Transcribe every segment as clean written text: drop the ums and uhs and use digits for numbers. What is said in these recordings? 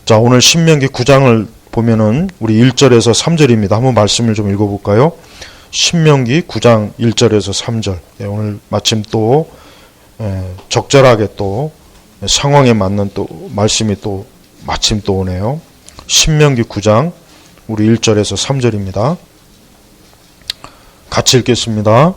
자, 오늘 신명기 9장을 보면은 우리 1절에서 3절입니다. 한번 말씀을 좀 읽어볼까요? 신명기 9장 1절에서 3절. 오늘 마침 또 적절하게 또 상황에 맞는 또 말씀이 또 마침 또 오네요. 신명기 9장 우리 1절에서 3절입니다. 같이 읽겠습니다.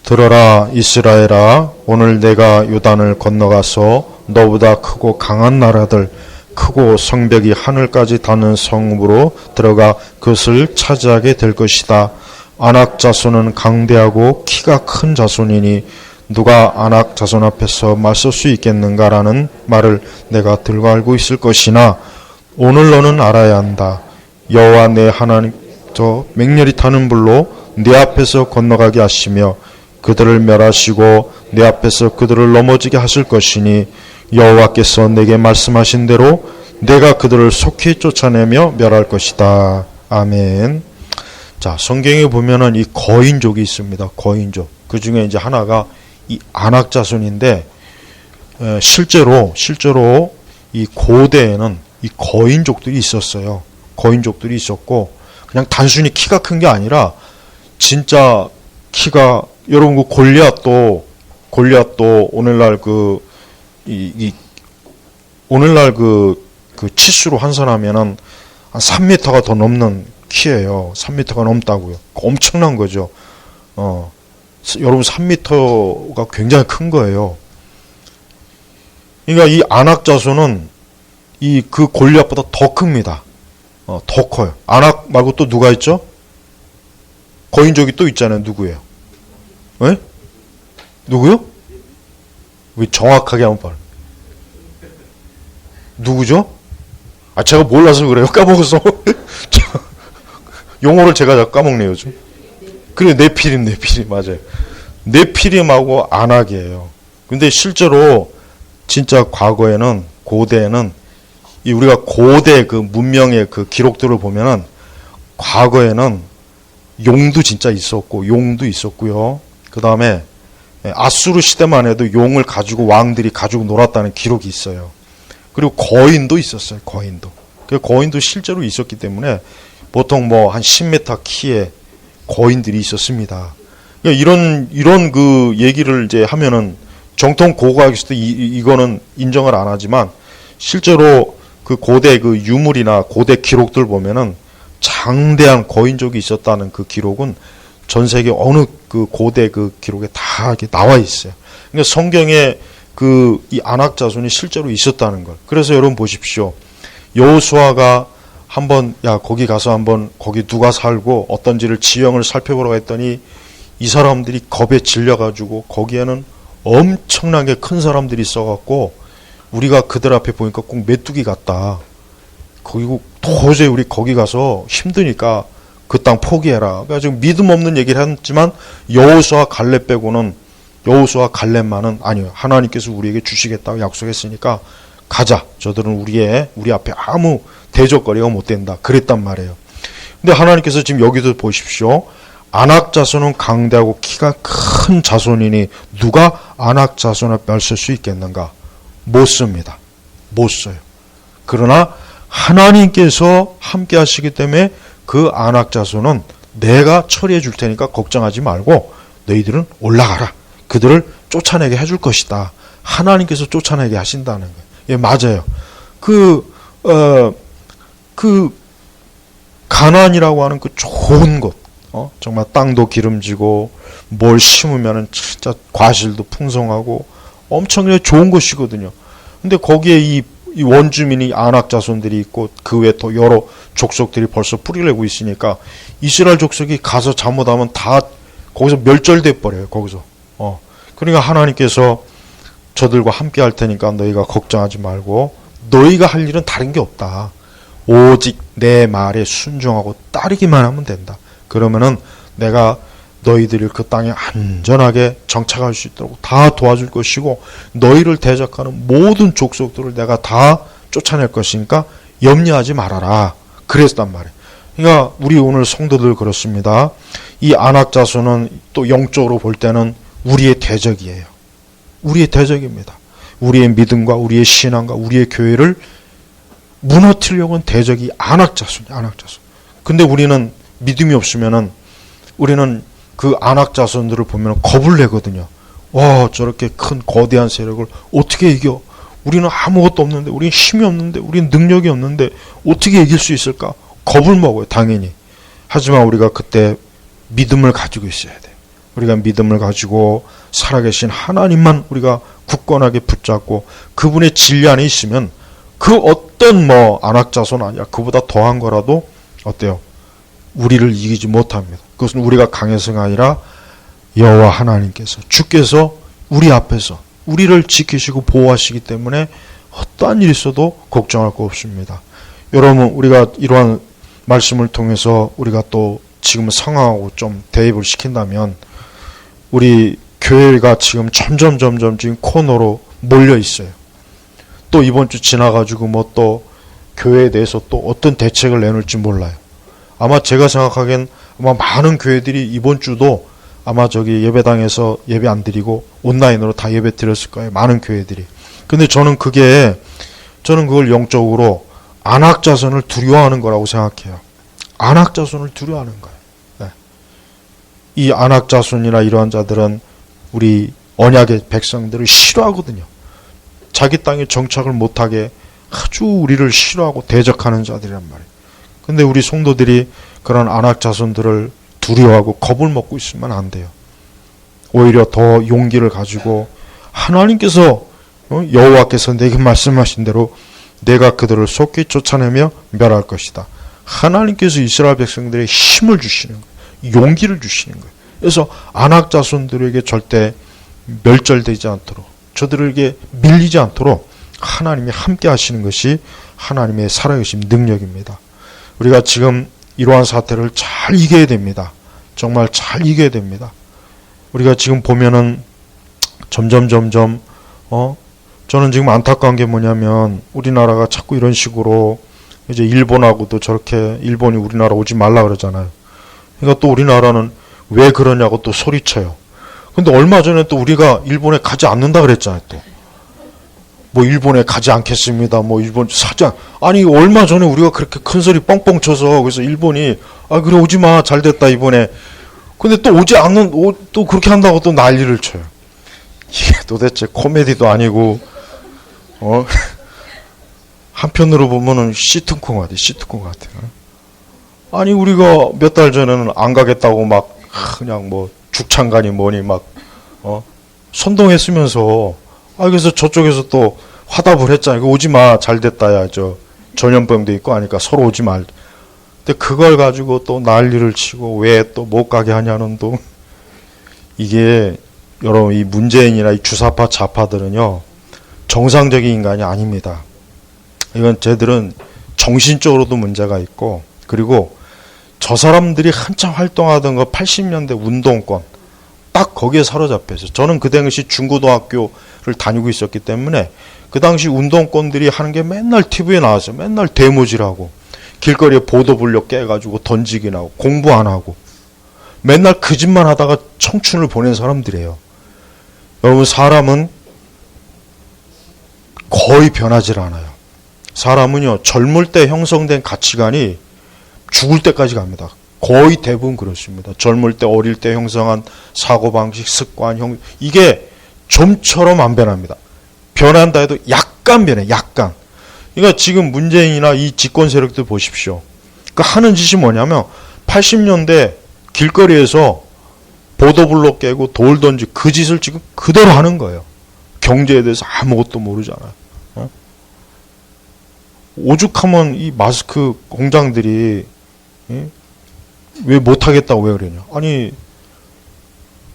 들어라 이스라엘아, 오늘 내가 요단을 건너가서 너보다 크고 강한 나라들, 크고 성벽이 하늘까지 닿는 성읍으로 들어가 그것을 차지하게 될 것이다. 아낙 자손은 강대하고 키가 큰 자손이니 누가 아낙 자손 앞에서 맞설 수 있겠는가라는 말을 내가 들고 알고 있을 것이나 오늘 너는 알아야 한다. 여호와 내 하나님 저 맹렬히 타는 불로 내 앞에서 건너가게 하시며 그들을 멸하시고 내 앞에서 그들을 넘어지게 하실 것이니 여호와께서 내게 말씀하신 대로 내가 그들을 속히 쫓아내며 멸할 것이다. 아멘. 자, 성경에 보면은 이 거인족이 있습니다. 거인족. 그 중에 이제 하나가 이 아낙 자손인데, 실제로 이 고대에는 이 거인족들이 있었어요. 거인족들이 있었고, 그냥 단순히 키가 큰 게 아니라, 진짜 키가, 여러분 그 골리앗도 오늘날 오늘날 그 치수로 환산하면은 한 3m가 더 넘는 키예요. 3m가 넘다고요. 엄청난 거죠. 여러분 3m가 굉장히 큰 거예요. 그러니까 이 아낙 자손은 이 그 골리앗보다 더 큽니다. 더 커요. 아낙 말고 또 누가 있죠? 거인족이 또 있잖아요. 누구예요? 네? 누구요? 왜 정확하게 한번 봐요. 누구죠? 아, 제가 몰라서 그래요. 까먹어서. 용어를 제가 자꾸 까먹네요, 요즘. 그래, 네피림, 맞아요. 네피림하고 아낙이에요. 근데 실제로, 진짜 과거에는, 고대에는, 우리가 고대 그 문명의 그 기록들을 보면은, 과거에는 용도 진짜 있었고, 용도 있었고요. 그 다음에, 아수르 시대만 해도 용을 가지고 왕들이 가지고 놀았다는 기록이 있어요. 그리고 거인도 있었어요. 거인도. 그 거인도 실제로 있었기 때문에 보통 뭐 한 10m 키의 거인들이 있었습니다. 그러니까 이런 그 얘기를 이제 하면은 정통 고고학에서도 이거는 인정을 안 하지만 실제로 그 고대 그 유물이나 고대 기록들 보면은 장대한 거인족이 있었다는 그 기록은 전 세계 어느 그 고대 그 기록에 다 이렇게 나와 있어요. 그러니까 성경에 이 아낙 자손이 실제로 있었다는 걸. 그래서 여러분 보십시오. 여호수아가 한번 거기 가서 한번 거기 누가 살고 어떤지를 지형을 살펴보라고 했더니 이 사람들이 겁에 질려가지고 거기에는 엄청나게 큰 사람들이 있어갖고 우리가 그들 앞에 보니까 꼭 메뚜기 같다. 그리고 도저히 우리 거기 가서 힘드니까 그 땅 포기해라. 그래서 믿음 없는 얘기를 했지만 여호수아 갈렙 빼고는 여호수아 갈렙만은 아니요. 하나님께서 우리에게 주시겠다고 약속했으니까 가자. 저들은 우리 앞에 아무 대적거리가 못 된다. 그랬단 말이에요. 근데 하나님께서 지금 여기도 보십시오. 아낙 자손은 강대하고 키가 큰 자손이니 누가 아낙 자손을 멸쓸 수 있겠는가? 못 씁니다. 못 써요. 그러나 하나님께서 함께 하시기 때문에 그 아낙 자손은 내가 처리해 줄 테니까 걱정하지 말고 너희들은 올라가라. 그들을 쫓아내게 해줄 것이다. 하나님께서 쫓아내게 하신다는 거예요. 예, 맞아요. 가나안이라고 하는 그 좋은 곳, 정말 땅도 기름지고 뭘 심으면은 진짜 과실도 풍성하고 엄청나게 좋은 곳이거든요. 근데 거기에 이 원주민이 아낙 자손들이 있고 그 외에 또 여러 족속들이 벌써 뿌리를 내고 있으니까 이스라엘 족속이 가서 잘못하면 다 거기서 멸절돼 버려요. 거기서. 그러니까 하나님께서 저들과 함께 할 테니까 너희가 걱정하지 말고 너희가 할 일은 다른 게 없다. 오직 내 말에 순종하고 따르기만 하면 된다. 그러면은 내가 너희들을 그 땅에 안전하게 정착할 수 있도록 다 도와줄 것이고 너희를 대적하는 모든 족속들을 내가 다 쫓아낼 것이니까 염려하지 말아라. 그랬단 말이에요. 그러니까 우리 오늘 성도들 그렇습니다. 이 아낙 자손은 또 영적으로 볼 때는 우리의 대적이에요. 우리의 대적입니다. 우리의 믿음과 우리의 신앙과 우리의 교회를 무너뜨리려고 한 대적이 안악자손이야, 안악자손. 근데 우리는 믿음이 없으면은 우리는 그 안악자손들을 보면 겁을 내거든요. 와, 저렇게 큰 거대한 세력을 어떻게 이겨? 우리는 아무것도 없는데, 우리는 힘이 없는데, 우리는 능력이 없는데 어떻게 이길 수 있을까? 겁을 먹어요, 당연히. 하지만 우리가 그때 믿음을 가지고 있어야 돼요. 우리가 믿음을 가지고 살아계신 하나님만 우리가 굳건하게 붙잡고 그분의 진리 안에 있으면 그 어떤 안악자손 아니야, 그보다 더한 거라도 어때요? 우리를 이기지 못합니다. 그것은 우리가 강해서가 아니라 여호와 하나님께서, 주께서 우리 앞에서 우리를 지키시고 보호하시기 때문에 어떠한 일이 있어도 걱정할 거 없습니다. 여러분, 우리가 이러한 말씀을 통해서 우리가 또 지금 상황하고 좀 대입을 시킨다면, 우리 교회가 지금 점점 지금 코너로 몰려 있어요. 또 이번 주 지나가지고 또 교회에 대해서 또 어떤 대책을 내놓을지 몰라요. 아마 제가 생각하기엔 아마 많은 교회들이 이번 주도 아마 저기 예배당에서 예배 안 드리고 온라인으로 다 예배 드렸을 거예요. 많은 교회들이. 근데 저는 그걸 영적으로 안악자손을 두려워하는 거라고 생각해요. 안악자손을 두려워하는 거예요. 네. 이 안악자손이나 이러한 자들은 우리 언약의 백성들을 싫어하거든요. 자기 땅에 정착을 못하게 아주 우리를 싫어하고 대적하는 자들이란 말이에요. 근데 우리 성도들이 그런 안악자손들을 두려워하고 겁을 먹고 있으면 안 돼요. 오히려 더 용기를 가지고 하나님께서, 여호와께서 내게 말씀하신 대로 내가 그들을 속히 쫓아내며 멸할 것이다. 하나님께서 이스라엘 백성들에게 힘을 주시는 거예요. 용기를 주시는 거예요. 그래서 안악자손들에게 절대 멸절되지 않도록, 저들에게 밀리지 않도록 하나님이 함께 하시는 것이 하나님의 살아계신 능력입니다. 우리가 지금 이러한 사태를 잘 이겨야 됩니다. 정말 잘 이겨야 됩니다. 우리가 지금 보면은 점점 저는 지금 안타까운 게 뭐냐면, 우리나라가 자꾸 이런 식으로 이제 일본하고도 저렇게, 일본이 우리나라 오지 말라 그러잖아요. 그러니까 또 우리나라는 왜 그러냐고 또 소리쳐요. 근데 얼마 전에 또 우리가 일본에 가지 않는다 그랬잖아요. 또 일본에 가지 않겠습니다. 일본 사장. 아니, 얼마 전에 우리가 그렇게 큰 소리 뻥뻥 쳐서, 그래서 일본이, 그래, 오지 마. 잘 됐다, 이번에. 근데 또 또 그렇게 한다고 또 난리를 쳐요. 이게 도대체 코미디도 아니고, 한편으로 보면은 시트콤 같아. 아니, 우리가 몇 달 전에는 안 가겠다고 그냥 죽창간이 뭐니 선동했으면서, 그래서 저쪽에서 또 화답을 했잖아요. 오지 마. 잘 됐다. 야, 전염병도 있고 하니까 서로 오지 말. 근데 그걸 가지고 또 난리를 치고 왜 또 못 가게 하냐는 또, 이게 여러분, 이 문재인이나 이 주사파 좌파들은요, 정상적인 인간이 아닙니다. 이건 쟤들은 정신적으로도 문제가 있고, 그리고 저 사람들이 한참 활동하던 거 80년대 운동권, 딱 거기에 사로잡혀서, 저는 그 당시 중고등학교를 다니고 있었기 때문에 그 당시 운동권들이 하는 게 맨날 TV에 나왔어요. 맨날 데모질하고 길거리에 보도블록 깨가지고 던지기 나고 공부 안 하고 맨날 그 짓만 하다가 청춘을 보낸 사람들이에요. 여러분, 사람은 거의 변하질 않아요. 사람은요, 젊을 때 형성된 가치관이 죽을 때까지 갑니다. 거의 대부분 그렇습니다. 젊을 때, 어릴 때 형성한 사고방식, 습관, 이게 좀처럼 안 변합니다. 변한다 해도 약간 변해, 약간. 그러니까 지금 문재인이나 이 집권 세력들 보십시오. 그 하는 짓이 뭐냐면 80년대 길거리에서 보도블록 깨고 돌 던지 그 짓을 지금 그대로 하는 거예요. 경제에 대해서 아무것도 모르잖아요. 오죽하면 이 마스크 공장들이 왜 못하겠다고 왜 그러냐. 아니,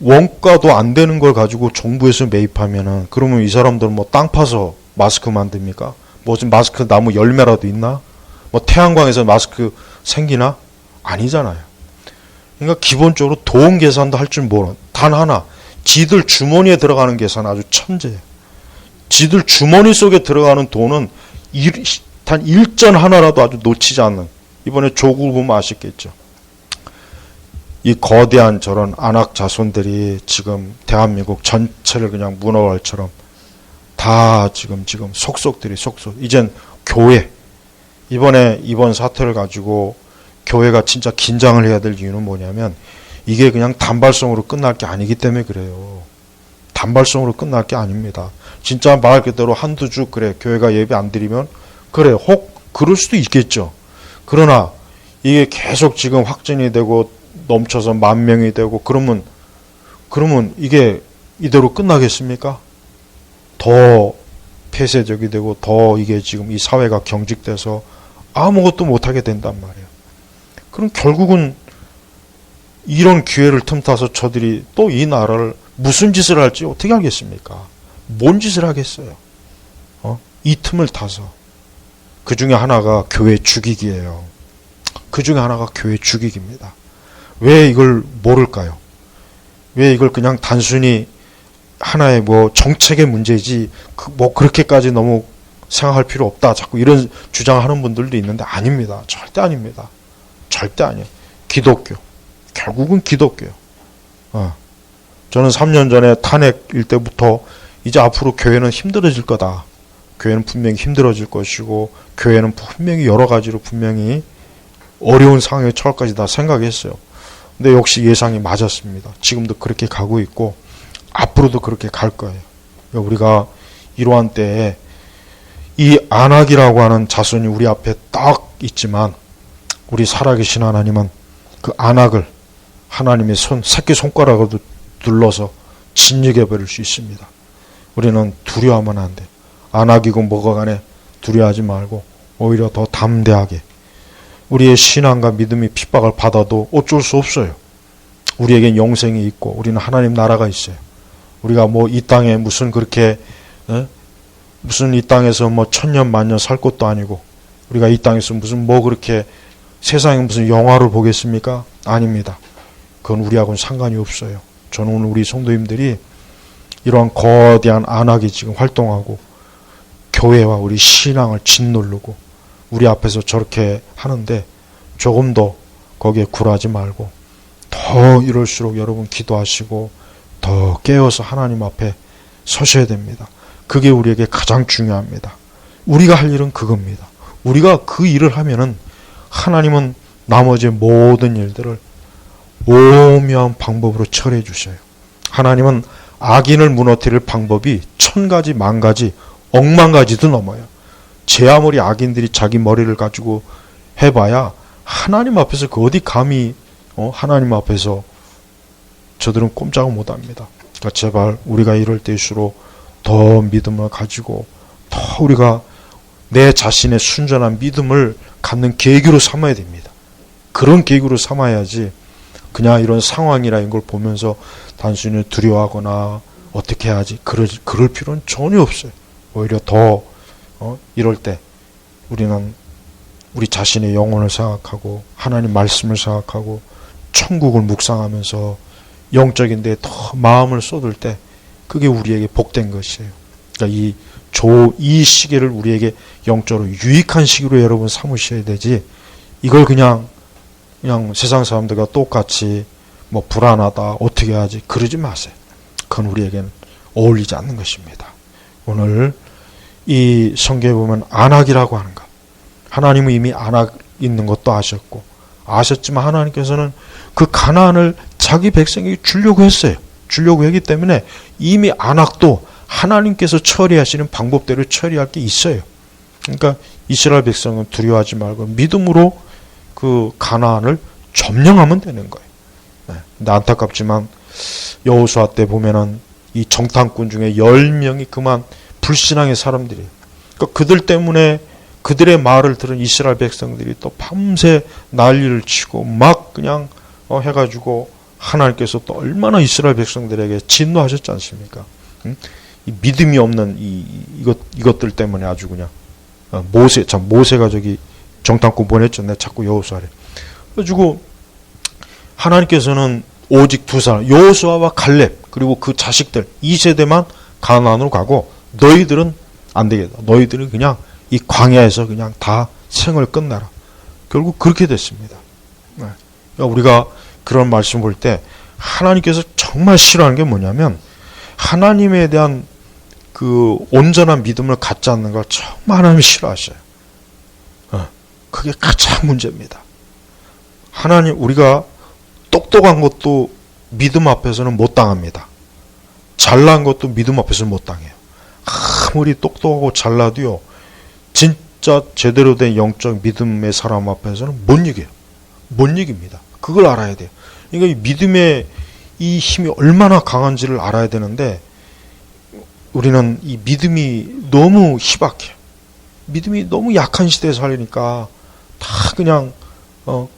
원가도 안 되는 걸 가지고 정부에서 매입하면은, 그러면 이 사람들은 땅 파서 마스크 만듭니까? 무슨 마스크 나무 열매라도 있나? 태양광에서 마스크 생기나? 아니잖아요. 그러니까 기본적으로 돈 계산도 할 줄 모르는, 단 하나, 지들 주머니에 들어가는 계산 아주 천재예요. 지들 주머니 속에 들어가는 돈은 단 일전 하나라도 아주 놓치지 않는, 이번에 조국을 보면 아시겠죠. 이 거대한 저런 안악 자손들이 지금 대한민국 전체를 그냥 문어발처럼 다 지금 속속. 이젠 교회, 이번 사태를 가지고 교회가 진짜 긴장을 해야 될 이유는 뭐냐면 이게 그냥 단발성으로 끝날 게 아니기 때문에 그래요. 단발성으로 끝날 게 아닙니다. 진짜 말 그대로 한두 주 그래 교회가 예배 안 드리면 그래 혹 그럴 수도 있겠죠. 그러나 이게 계속 지금 확진이 되고 넘쳐서 10,000명이 되고 그러면 이게 이대로 끝나겠습니까? 더 폐쇄적이 되고 더 이게 지금 이 사회가 경직돼서 아무것도 못하게 된단 말이에요. 그럼 결국은 이런 기회를 틈타서 저들이 또 이 나라를 무슨 짓을 할지 어떻게 알겠습니까? 뭔 짓을 하겠어요? 이 틈을 타서. 그 중에 하나가 교회 죽이기예요. 그 중에 하나가 교회 죽이기입니다. 왜 이걸 모를까요? 왜 이걸 그냥 단순히 하나의 뭐 정책의 문제지 뭐 그렇게까지 너무 생각할 필요 없다. 자꾸 이런 주장하는 분들도 있는데 아닙니다. 절대 아닙니다. 절대 아니에요. 기독교. 결국은 기독교요. 저는 3년 전에 탄핵일 때부터 이제 앞으로 교회는 힘들어질 거다. 교회는 분명히 힘들어질 것이고 교회는 분명히 여러 가지로 분명히 어려운 상황에 처할 것이다 생각했어요. 근데 역시 예상이 맞았습니다. 지금도 그렇게 가고 있고 앞으로도 그렇게 갈 거예요. 우리가 이러한 때에 이 안악이라고 하는 자손이 우리 앞에 딱 있지만 우리 살아계신 하나님은 그 안악을 하나님의 새끼손가락으로 눌러서 진멸해버릴 수 있습니다. 우리는 두려워하면 안 돼. 안악이고 뭐가 간에 두려워하지 말고 오히려 더 담대하게 우리의 신앙과 믿음이 핍박을 받아도 어쩔 수 없어요. 우리에겐 영생이 있고 우리는 하나님 나라가 있어요. 우리가 뭐 이 땅에 무슨 그렇게 무슨 이 땅에서 뭐 1000년 만년 살 것도 아니고 우리가 이 땅에서 무슨 뭐 그렇게 세상에 무슨 영화를 보겠습니까? 아닙니다. 그건 우리하고는 상관이 없어요. 저는 오늘 우리 성도님들이 이러한 거대한 안악이 지금 활동하고 교회와 우리 신앙을 짓누르고 우리 앞에서 저렇게 하는데 조금 더 거기에 굴하지 말고 더 이럴수록 여러분 기도하시고 더 깨어서 하나님 앞에 서셔야 됩니다. 그게 우리에게 가장 중요합니다. 우리가 할 일은 그겁니다. 우리가 그 일을 하면은 하나님은 나머지 모든 일들을 오묘한 방법으로 처리해 주셔요. 하나님은 악인을 무너뜨릴 방법이 1000가지, 10,000가지, 억만 가지도 넘어요. 제 아무리 악인들이 자기 머리를 가지고 해봐야 하나님 앞에서 그 어디 감히 하나님 앞에서 저들은 꼼짝을 못합니다. 그러니까 제발 우리가 이럴 때일수록 더 믿음을 가지고 더 우리가 내 자신의 순전한 믿음을 갖는 계기로 삼아야 됩니다. 그런 계기로 삼아야지 그냥 이런 상황이라는 걸 보면서 단순히 두려워하거나 어떻게 해야지 그럴 필요는 전혀 없어요. 오히려 더 이럴 때 우리는 우리 자신의 영혼을 생각하고 하나님 말씀을 생각하고 천국을 묵상하면서 영적인 데에 더 마음을 쏟을 때 그게 우리에게 복된 것이에요. 그러니까 이 시기를 우리에게 영적으로 유익한 시기로 여러분 삼으셔야 되지 이걸 그냥 세상 사람들과 똑같이 뭐 불안하다 어떻게 해야지 그러지 마세요. 그건 우리에겐 어울리지 않는 것입니다. 오늘 이 성경에 보면 안악이라고 하는 것 하나님은 이미 안악 있는 것도 아셨고 아셨지만 하나님께서는 그 가나안을 자기 백성에게 주려고 했어요. 주려고 했기 때문에 이미 안악도 하나님께서 처리하시는 방법대로 처리할 게 있어요. 그러니까 이스라엘 백성은 두려워하지 말고 믿음으로 그 가나안을 점령하면 되는 거예요. 근데 안타깝지만 여호수아 때 보면은 이 정탐꾼 중에 10명이 그만 불신앙의 사람들이에요. 그러니까 그들 때문에 그들의 말을 들은 이스라엘 백성들이 또 밤새 난리를 치고 막 그냥 해가지고 하나님께서 또 얼마나 이스라엘 백성들에게 진노하셨지 않습니까? 이 믿음이 없는 이것들 때문에 아주 그냥 모세가 저기 정탐꾼 보냈죠. 내가 자꾸 여호수아래. 그래가지고 하나님께서는 오직 두 사람 여호수아와 갈렙 그리고 그 자식들 2세대만 가나안으로 가고 너희들은 안 되겠다. 너희들은 그냥 이 광야에서 그냥 다 생을 끝내라. 결국 그렇게 됐습니다. 그러니까 우리가 그런 말씀 볼 때 하나님께서 정말 싫어하는 게 뭐냐면 하나님에 대한 그 온전한 믿음을 갖지 않는 걸 정말 하나님이 싫어하셔요. 그게 가장 문제입니다. 하나님, 우리가 똑똑한 것도 믿음 앞에서는 못 당합니다. 잘난 것도 믿음 앞에서는 못 당해요. 아무리 똑똑하고 잘나도요, 진짜 제대로 된 영적 믿음의 사람 앞에서는 못 이겨요. 못 이깁니다. 그걸 알아야 돼요. 그러니까 이 믿음의 이 힘이 얼마나 강한지를 알아야 되는데, 우리는 이 믿음이 너무 희박해요. 믿음이 너무 약한 시대에 살리니까 다 그냥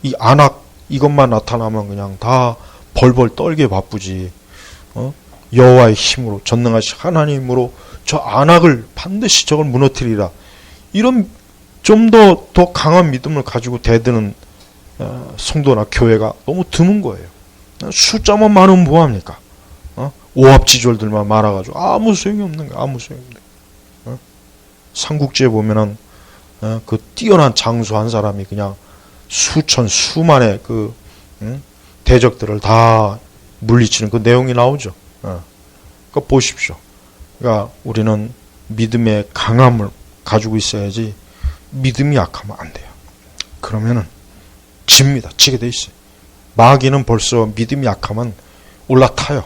이 안악 이것만 나타나면 그냥 다 벌벌 떨게 바쁘지. 여호와의 힘으로, 전능하신 하나님으로 저 안악을 반드시 저걸 무너뜨리라. 이런 좀 더 강한 믿음을 가지고 대드는 성도나 교회가 너무 드문 거예요. 숫자만 많으면 뭐합니까? 오합지졸들만 많아가지고 아무 소용이 없는 거야. 아무 소용이 없는 거야. 삼국지에 보면은 그 뛰어난 장수 한 사람이 그냥 수천 수만의 그 대적들을 다 물리치는 그 내용이 나오죠. 그러니까 보십시오. 그러니까 우리는 믿음의 강함을 가지고 있어야지 믿음이 약하면 안 돼요. 그러면은 집니다. 지게 돼 있어요. 마귀는 벌써 믿음이 약하면 올라타요.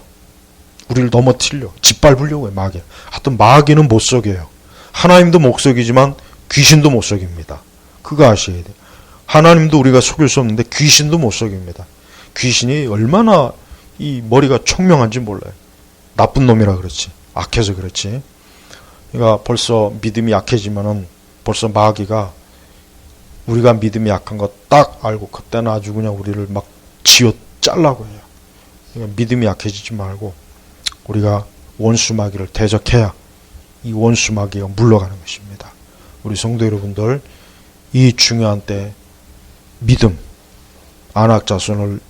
우리를 넘어뜨려 짓밟으려고 해요. 마귀. 하여튼 마귀는 못 속여요. 하나님도 못 속이지만 귀신도 못 속입니다. 그거 아셔야 돼요. 하나님도 우리가 속일 수 없는데 귀신도 못 속입니다. 귀신이 얼마나 이 머리가 총명한지 몰라요. 나쁜 놈이라 그렇지. 악해서 그렇지. 그러니까 벌써 믿음이 약해지면은 벌써 마귀가 우리가 믿음이 약한 거 딱 알고 그때는 아주 그냥 우리를 막 쥐어 짤라고 해요. 그러니까 믿음이 약해지지 말고 우리가 원수 마귀를 대적해야 이 원수 마귀가 물러가는 것입니다. 우리 성도 여러분들, 이 중요한 때 믿음, 안악 자손을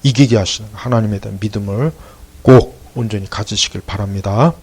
이기게 하시는 하나님에 대한 믿음을 꼭 온전히 가지시길 바랍니다.